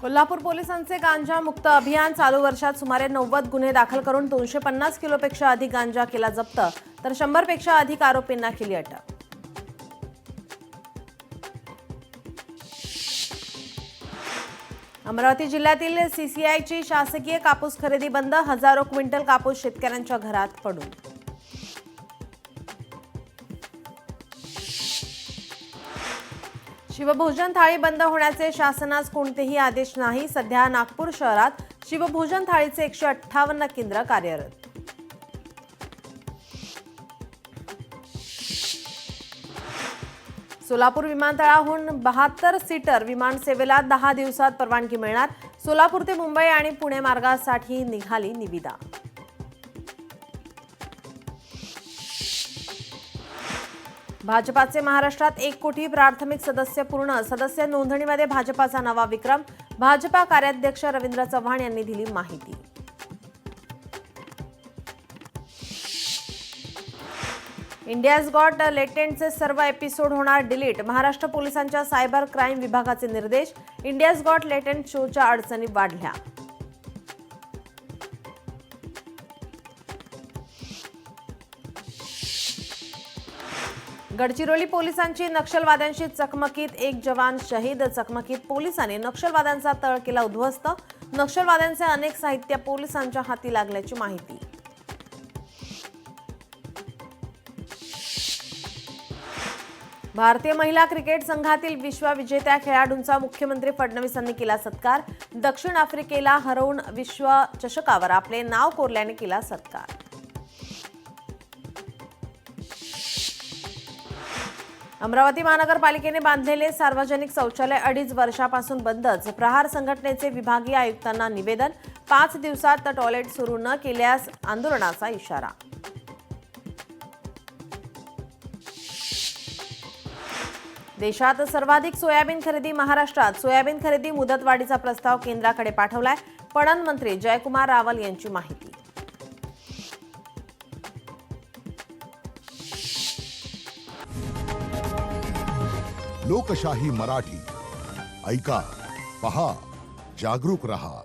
कोल्हापूर पोलिसांचे गांजा मुक्त अभियान चालू वर्षात सुमारे 90 गुन्हे दाखल करून 250 किलोपेक्षा अधिक गांजा केला जप्त तर 100 पेक्षा अधिक आरोपींना केली अटक। अमरावती जिल्ह्यातील सीसीआयची शासकीय कापूस खरेदी बंद, हजारो क्विंटल कापूस शेतकऱ्यांच्या घरात पडून। शिवभोजन थाळी बंद होण्याचे शासनास कोणतेही आदेश नाही। सध्या नागपूर शहरात शिवभोजन थाळीचे 158 केंद्र कार्यरत। सोलापूर विमानतळाहून 72 सीटर विमान सेवेला 10 दिवसात परवानगी मिळणार। सोलापूर ते मुंबई आणि पुणे मार्गासाठी निघाली निविदा। भाजपाचे महाराष्ट्रात 1 कोटी प्राथमिक सदस्य पूर्ण, सदस्य नोंदणीमध्ये भाजपाचा नवा विक्रम। भाजपा कार्याध्यक्ष रवींद्र चव्हाण यांनी दिली माहिती। इंडियाज गॉट लेटेंटचे सर्व एपिसोड होणार डिलीट, महाराष्ट्र पोलिसांच्या सायबर क्राईम विभागाचे निर्देश। इंडियाज गॉट लेटेंट शोच्या अडचणी वाढल्या। गडचिरोली पोलिसांची नक्षलवाद्यांशी चकमकीत 1 जवान शहीद। चकमकीत पोलिसांनी नक्षलवाद्यांचा तळ केला उद्ध्वस्त। नक्षलवाद्यांचे अनेक साहित्य पोलिसांच्या हाती लागल्याची माहिती। भारतीय महिला क्रिकेट संघातील विश्वविजेत्या खेळाडूंचा मुख्यमंत्री फडणवीसांनी केला सत्कार। दक्षिण आफ्रिकेला हरवून विश्वचषकावर आपले नाव कोरल्याने केला सत्कार। अमरावती महानगरपालिकेने बांधलेले सार्वजनिक शौचालय 2.5 वर्षापासून बंदच। प्रहार संघटनेचे विभागीय आयुक्तांना निवेदन, 5 दिवसात टॉयलेट सुरू न केल्यास आंदोलनाचा इशारा। देशात सर्वाधिक सोयाबीन खरेदी महाराष्ट्रात। सोयाबीन खरेदी मुदतवाढीचा प्रस्ताव केंद्राकडे पाठवलाय। पणन मंत्री जयकुमार रावल यांची माहिती। लोकशाही मराठी ऐका, पहा, जागरूक रहा।